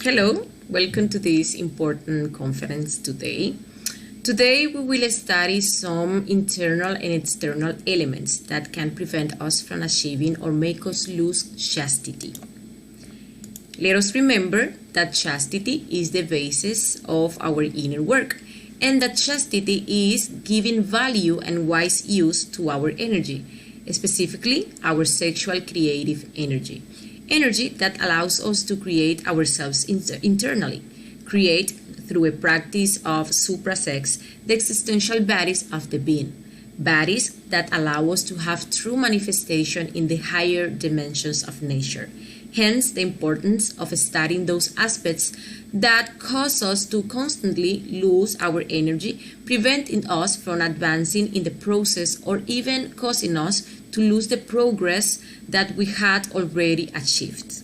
Hello, welcome to this important conference today. Today we will study some internal and external elements that can prevent us from achieving or make us lose chastity. Let us remember that chastity is the basis of our inner work, and that chastity is giving value and wise use to our energy, specifically our sexual creative energy. Energy that allows us to create ourselves internally, create through a practice of suprasex the existential bodies of the being, bodies that allow us to have true manifestation in the higher dimensions of nature. Hence, the importance of studying those aspects that cause us to constantly lose our energy, preventing us from advancing in the process or even causing us to lose the progress that we had already achieved.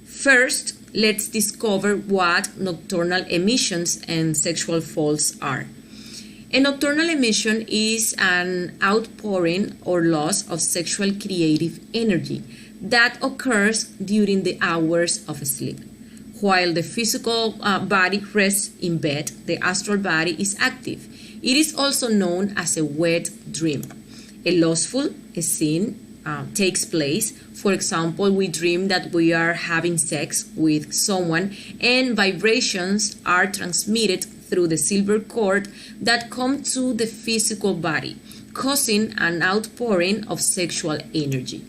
First, let's discover what nocturnal emissions and sexual faults are. A nocturnal emission is an outpouring or loss of sexual creative energy that occurs during the hours of sleep. While the physical body rests in bed, the astral body is active. It is also known as a wet dream. A lustful scene takes place. For example, we dream that we are having sex with someone and vibrations are transmitted through the silver cord that come to the physical body, causing an outpouring of sexual energy.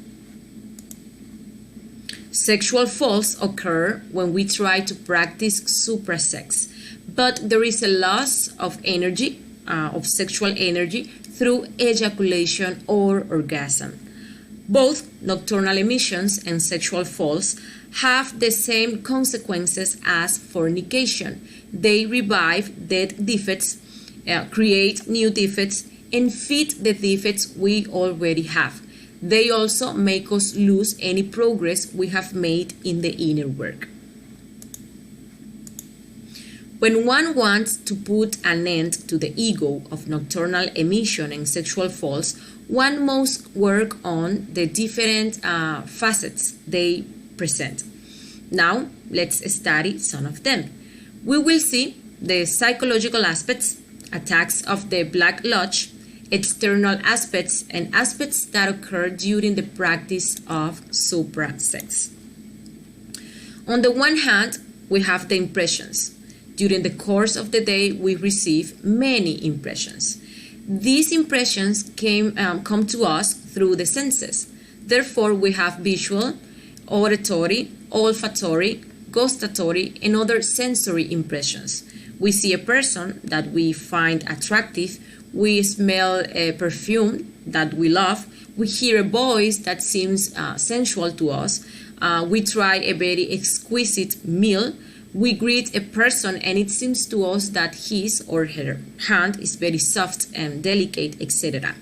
Sexual faults occur when we try to practice suprasex, but there is a loss of energy, of sexual energy, through ejaculation or orgasm. Both nocturnal emissions and sexual faults have the same consequences as fornication. They revive dead defects, create new defects, and feed the defects we already have. They also make us lose any progress we have made in the inner work. When one wants to put an end to the ego of nocturnal emission and sexual faults, one must work on the different facets they present. Now, let's study some of them. We will see the psychological aspects, attacks of the Black Lodge, external aspects, and aspects that occur during the practice of suprasex. On the one hand, we have the impressions. During the course of the day, we receive many impressions. These impressions come to us through the senses. Therefore, we have visual, auditory, olfactory, gustatory, and other sensory impressions. We see a person that we find attractive. We smell a perfume that we love. We hear a voice that seems sensual to us. We try a very exquisite meal. We greet a person and it seems to us that his or her hand is very soft and delicate, etc.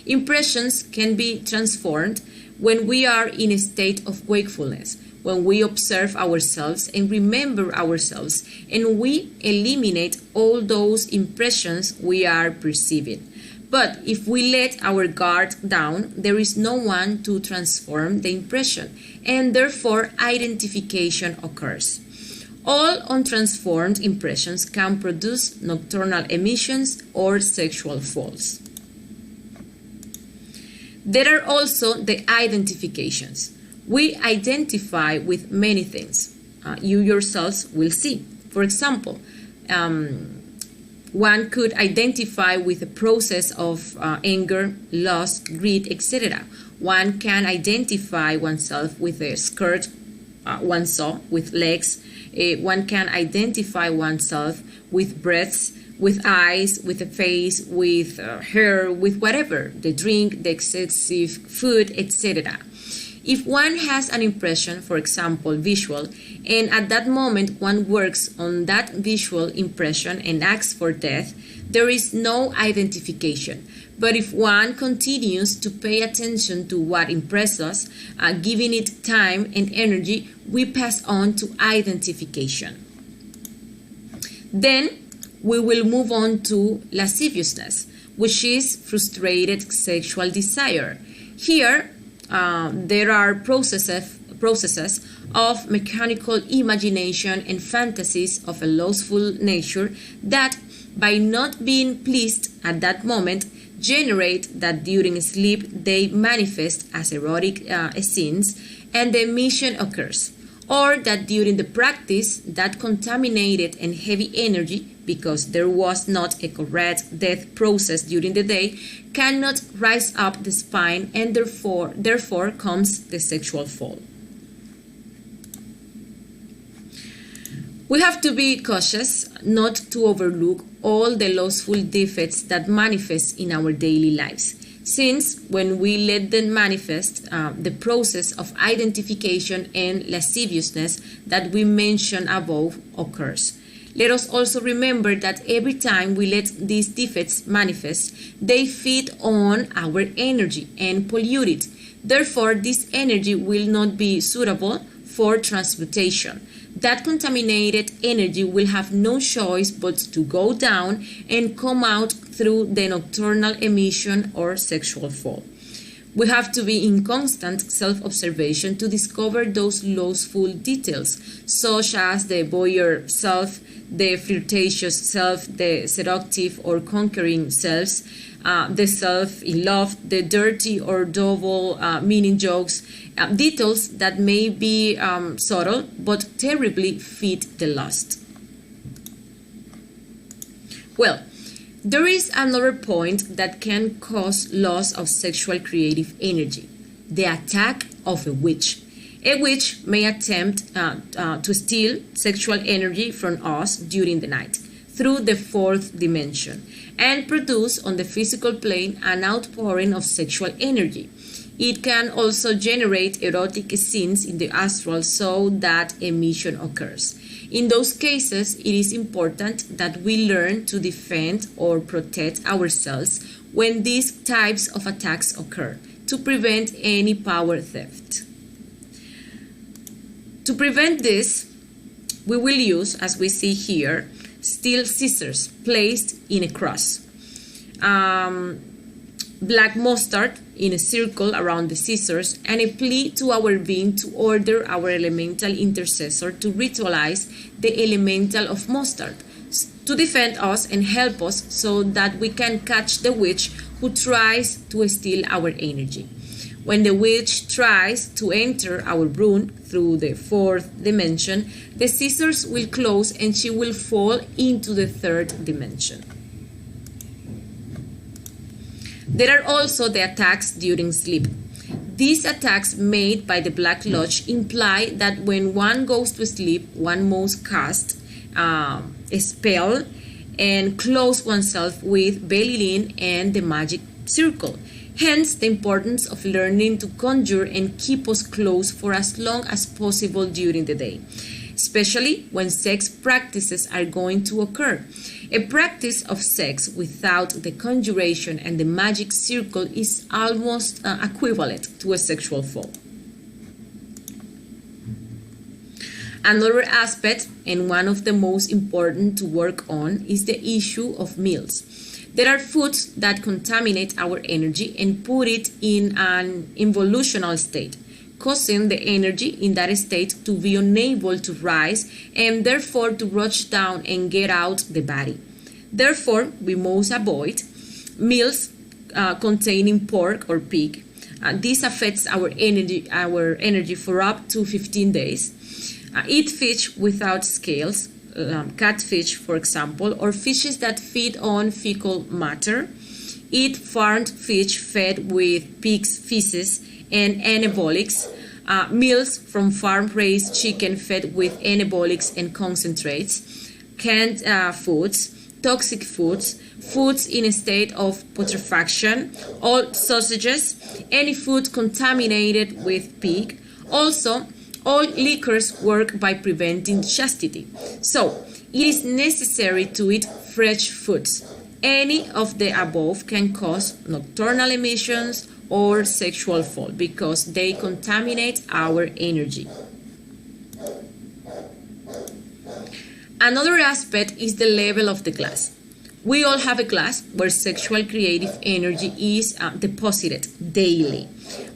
Impressions can be transformed when we are in a state of wakefulness, when we observe ourselves and remember ourselves, and we eliminate all those impressions we are perceiving. But if we let our guard down, there is no one to transform the impression, and therefore identification occurs. All untransformed impressions can produce nocturnal emissions or sexual faults. There are also the identifications. We identify with many things. You yourselves will see. For example, one could identify with the process of anger, lust, greed, etc. One can identify oneself with a skirt one saw, with legs. One can identify oneself with breasts, with eyes, with a face, with hair, with whatever, the drink, the excessive food, etc. If one has an impression, for example, visual, and at that moment one works on that visual impression and asks for death, there is no identification. But if one continues to pay attention to what impresses us, giving it time and energy, we pass on to identification. Then we will move on to lasciviousness, which is frustrated sexual desire. Here, there are processes of mechanical imagination and fantasies of a lustful nature that, by not being pleased at that moment, generate that during sleep they manifest as erotic scenes and the emission occurs, or that during the practice that contaminated and heavy energy, because there was not a correct death process during the day, cannot rise up the spine, and therefore comes the sexual fall. We have to be cautious not to overlook all the lustful defects that manifest in our daily lives, since when we let them manifest, the process of identification and lasciviousness that we mentioned above occurs. Let us also remember that every time we let these defects manifest, they feed on our energy and pollute it. Therefore, this energy will not be suitable for transmutation. That contaminated energy will have no choice but to go down and come out through the nocturnal emission or sexual fall. We have to be in constant self-observation to discover those lustful details, such as the voyeur self, the flirtatious self, the seductive or conquering selves, the self in love, the dirty or double meaning jokes, details that may be subtle but terribly feed the lust. Well, there is another point that can cause loss of sexual creative energy: the attack of a witch. A witch may attempt to steal sexual energy from us during the night through the fourth dimension and produce on the physical plane an outpouring of sexual energy. It can also generate erotic scenes in the astral so that emission occurs. In those cases, it is important that we learn to defend or protect ourselves when these types of attacks occur, to prevent any power theft. To prevent this, we will use, as we see here, steel scissors placed in a cross, black mustard in a circle around the scissors, and a plea to our being to order our elemental intercessor to ritualize the elemental of mustard, to defend us and help us so that we can catch the witch who tries to steal our energy. When the witch tries to enter our room through the fourth dimension, the scissors will close and she will fall into the third dimension. There are also the attacks during sleep. These attacks made by the Black Lodge imply that when one goes to sleep, one must cast a spell and close oneself with Belilin and the magic circle. Hence, the importance of learning to conjure and keep us close for as long as possible during the day, especially when sex practices are going to occur. A practice of sex without the conjuration and the magic circle is almost equivalent to a sexual fall. Another aspect, and one of the most important to work on, is the issue of meals. There are foods that contaminate our energy and put it in an involutional state, causing the energy in that state to be unable to rise and therefore to rush down and get out the body. Therefore, we must avoid meals containing pork or pig. This affects our energy for up to 15 days. Eat fish without scales, catfish, for example, or fishes that feed on fecal matter. Eat farmed fish fed with pig's feces and anabolics. Meals from farm-raised chicken fed with anabolics and concentrates. Canned foods, toxic foods, foods in a state of putrefaction, all sausages, any food contaminated with pig. Also, all liquors work by preventing chastity. So, it is necessary to eat fresh foods. Any of the above can cause nocturnal emissions or sexual fall because they contaminate our energy. Another aspect is the level of the glass. We all have a glass where sexual creative energy is deposited daily.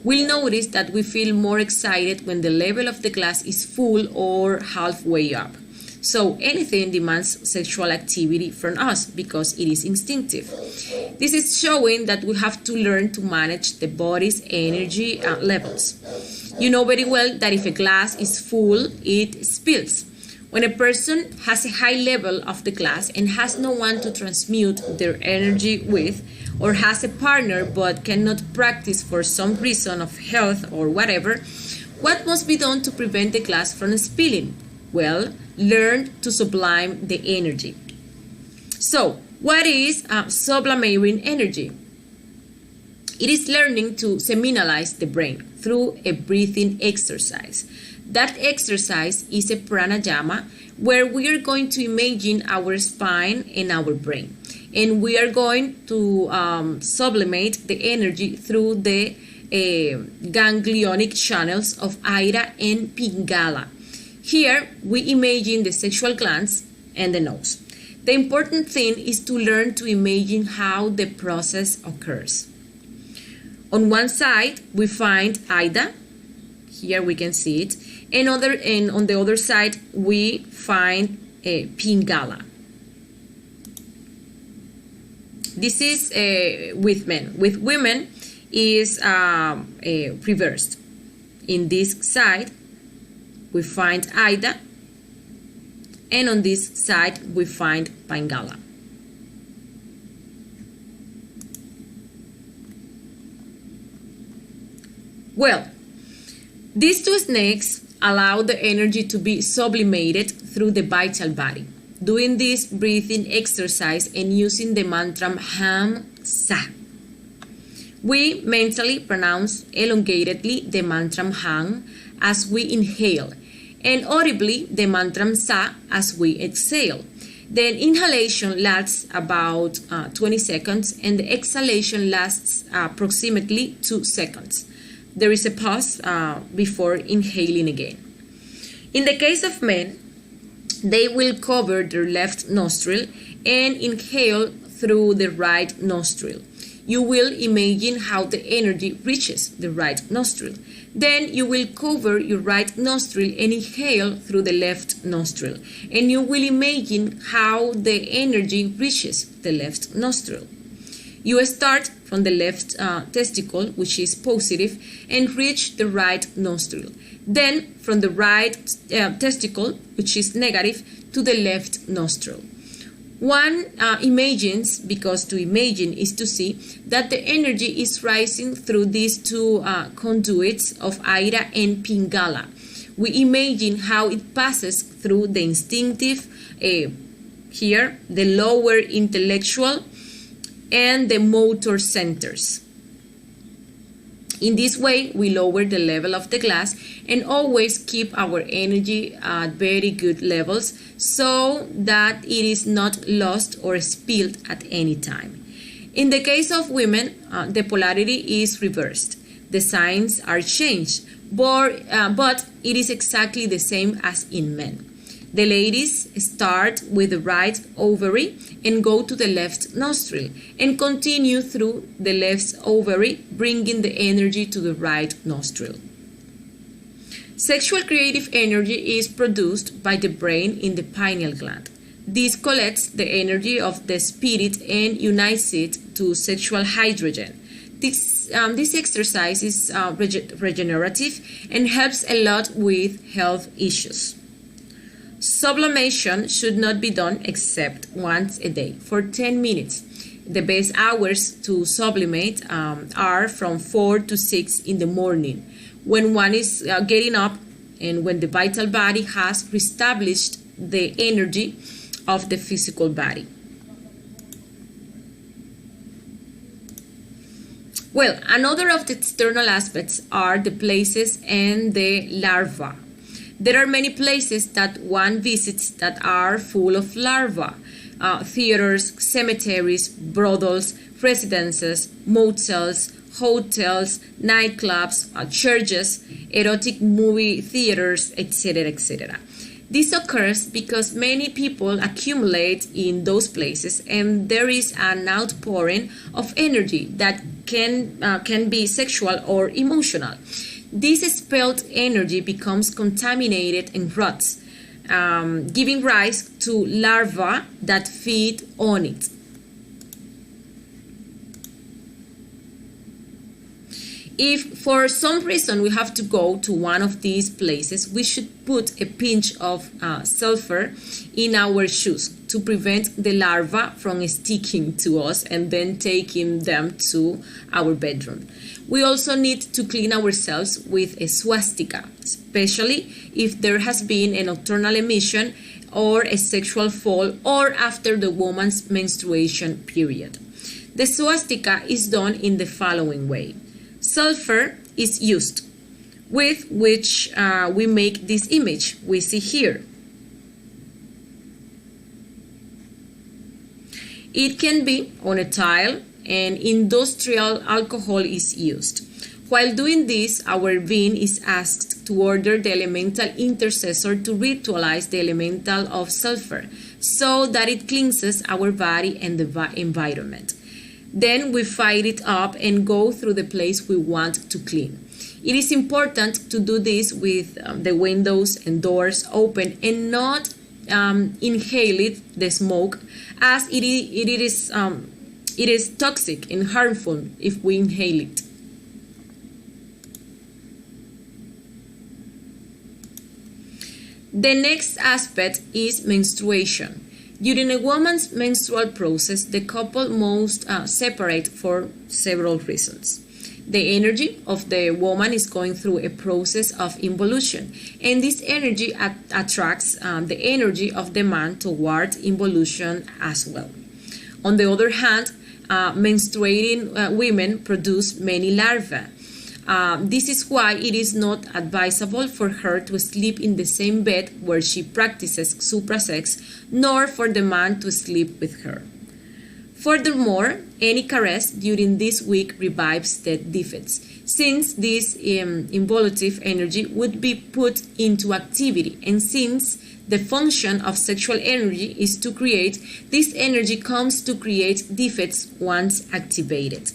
We'll notice that we feel more excited when the level of the glass is full or halfway up. So anything demands sexual activity from us because it is instinctive. This is showing that we have to learn to manage the body's energy levels. You know very well that if a glass is full, it spills. When a person has a high level of the glass and has no one to transmute their energy with, or has a partner but cannot practice for some reason of health or whatever, what must be done to prevent the glass from spilling? Well, learn to sublime the energy. So, what is sublimating energy? It is learning to seminalize the brain through a breathing exercise. That exercise is a pranayama where we are going to imagine our spine and our brain. And we are going to sublimate the energy through the ganglionic channels of Ida and Pingala. Here, we imagine the sexual glands and the nose. The important thing is to learn to imagine how the process occurs. On one side, we find Ida. Here we can see it. And on the other side, we find Pingala. This is with men. With women is reversed. In this side, we find Ida, and on this side, we find Pingala. Well, these two snakes allow the energy to be sublimated through the vital body. Doing this breathing exercise and using the mantra Ham Sa. We mentally pronounce elongatedly the mantra Ham as we inhale, and audibly the mantra Sa as we exhale. The inhalation lasts about 20 seconds and the exhalation lasts approximately 2 seconds. There is a pause before inhaling again. In the case of men, they will cover their left nostril and inhale through the right nostril. You will imagine how the energy reaches the right nostril. Then you will cover your right nostril and inhale through the left nostril. And you will imagine how the energy reaches the left nostril. You start from the left testicle, which is positive, and reach the right nostril. Then from the right testicle, which is negative, to the left nostril. One imagines, because to imagine is to see, that the energy is rising through these two conduits of Ida and Pingala. We imagine how it passes through the instinctive, here, the lower intellectual, and the motor centers. In this way, we lower the level of the glass and always keep our energy at very good levels so that it is not lost or spilled at any time. In the case of women, the polarity is reversed. The signs are changed, but it is exactly the same as in men. The ladies start with the right ovary and go to the left nostril and continue through the left ovary, bringing the energy to the right nostril. Sexual creative energy is produced by the brain in the pineal gland. This collects the energy of the spirit and unites it to sexual hydrogen. This exercise is regenerative and helps a lot with health issues. Sublimation should not be done except once a day for 10 minutes. The best hours to sublimate are from 4 to 6 in the morning, when one is getting up and when the vital body has reestablished the energy of the physical body. Well, another of the external aspects are the places and the larvae. There are many places that one visits that are full of larvae. Theaters, cemeteries, brothels, residences, motels, hotels, nightclubs, churches, erotic movie theaters, etc., etc. This occurs because many people accumulate in those places, and there is an outpouring of energy that can be sexual or emotional. This expelled energy becomes contaminated and rots, giving rise to larvae that feed on it. If for some reason we have to go to one of these places, we should put a pinch of sulfur in our shoes to prevent the larvae from sticking to us and then taking them to our bedroom. We also need to clean ourselves with a swastika, especially if there has been a nocturnal emission or a sexual fall or after the woman's menstruation period. The swastika is done in the following way. Sulfur is used, with which we make this image we see here. It can be on a tile, and industrial alcohol is used. While doing this, our being is asked to order the elemental intercessor to ritualize the elemental of sulfur so that it cleanses our body and the environment. Then we fire it up and go through the place we want to clean. It is important to do this with the windows and doors open and not inhale the smoke, as it is toxic and harmful if we inhale it. The next aspect is menstruation. During a woman's menstrual process, the couple must separate for several reasons. The energy of the woman is going through a process of involution, and this energy attracts the energy of the man toward involution as well. On the other hand, menstruating women produce many larvae. This is why it is not advisable for her to sleep in the same bed where she practices suprasex, nor for the man to sleep with her. Furthermore, any caress during this week revives the defects, since this involutive energy would be put into activity, and since the function of sexual energy is to create, this energy comes to create defects once activated.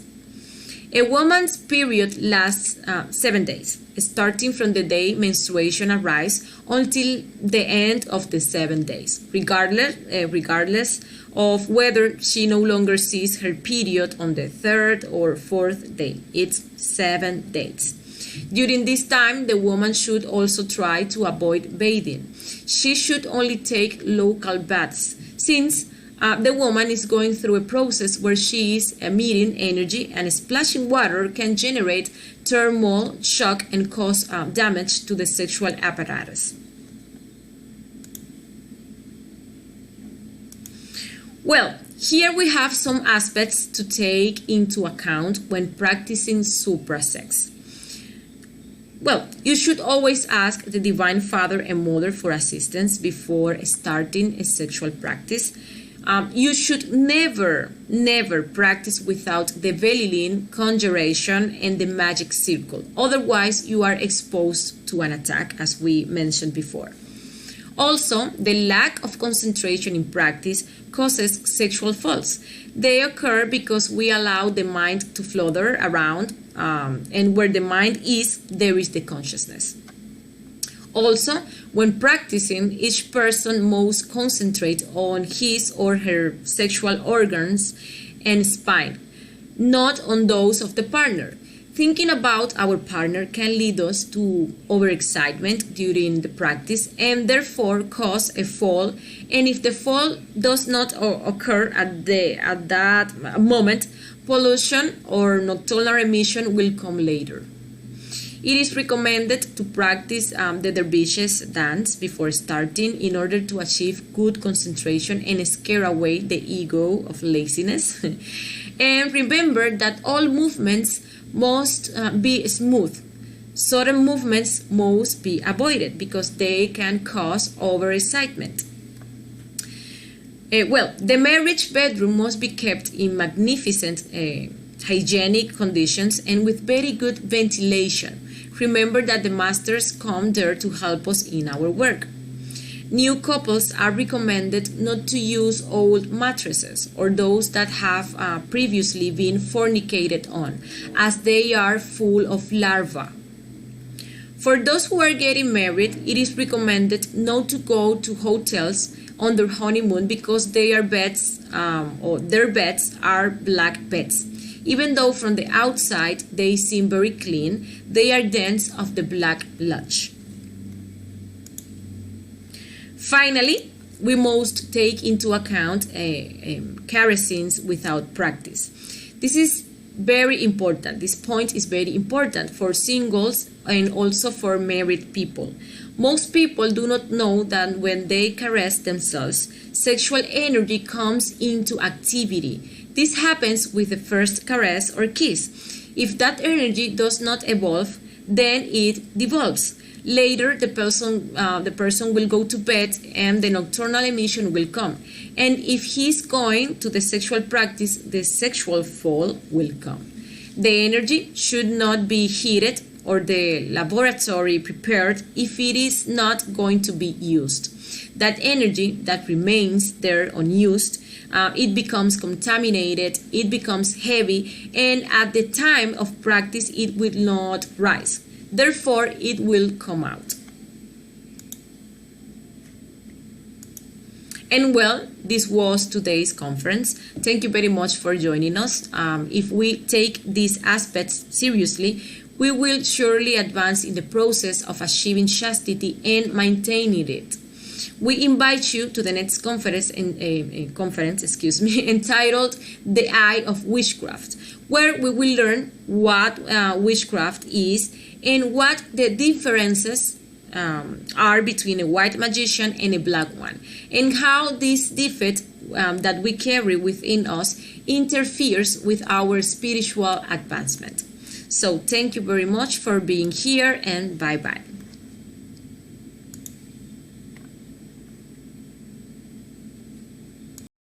A woman's period lasts 7 days, starting from the day menstruation arrives until the end of the 7 days, regardless of whether she no longer sees her period on the 3rd or 4th day. It's 7 days. During this time, the woman should also try to avoid bathing. She should only take local baths, since the woman is going through a process where she is emitting energy, and splashing water can generate thermal shock and cause damage to the sexual apparatus. Well, here we have some aspects to take into account when practicing suprasex. Well, you should always ask the Divine Father and Mother for assistance before starting a sexual practice. You should never practice without the Velilin, conjuration, and the magic circle. Otherwise, you are exposed to an attack, as we mentioned before. Also, the lack of concentration in practice causes sexual falls. They occur because we allow the mind to flutter around, and where the mind is, there is the consciousness. Also, when practicing, each person must concentrate on his or her sexual organs and spine, not on those of the partner. Thinking about our partner can lead us to overexcitement during the practice and therefore cause a fall. And if the fall does not occur at that moment, pollution or nocturnal emission will come later. It is recommended to practice the dervishes dance before starting in order to achieve good concentration and scare away the ego of laziness. And remember that all movements must be smooth. Sudden movements must be avoided because they can cause overexcitement. Well, the marriage bedroom must be kept in magnificent hygienic conditions and with very good ventilation. Remember that the masters come there to help us in our work. New couples are recommended not to use old mattresses or those that have previously been fornicated on, as they are full of larvae. For those who are getting married, it is recommended not to go to hotels on their honeymoon because their beds are black beds. Even though from the outside they seem very clean, they are dense of the black sludge. Finally, we must take into account kerosene without practice. This is very important. This point is very important for singles and also for married people. Most people do not know that when they caress themselves, sexual energy comes into activity. This happens with the first caress or kiss. If that energy does not evolve, then it devolves. Later, the person will go to bed and the nocturnal emission will come. And if he's going to the sexual practice, the sexual fall will come. The energy should not be heated or the laboratory prepared if it is not going to be used. That energy that remains there unused, it becomes contaminated, it becomes heavy, and at the time of practice it will not rise. Therefore, it will come out. And well, this was today's conference. Thank you very much for joining us. If we take these aspects seriously, we will surely advance in the process of achieving chastity and maintaining it. We invite you to the next conference, entitled The Eye of Witchcraft, where we will learn what witchcraft is and what the differences are between a white magician and a black one, and how this defect that we carry within us interferes with our spiritual advancement. So thank you very much for being here, and bye-bye.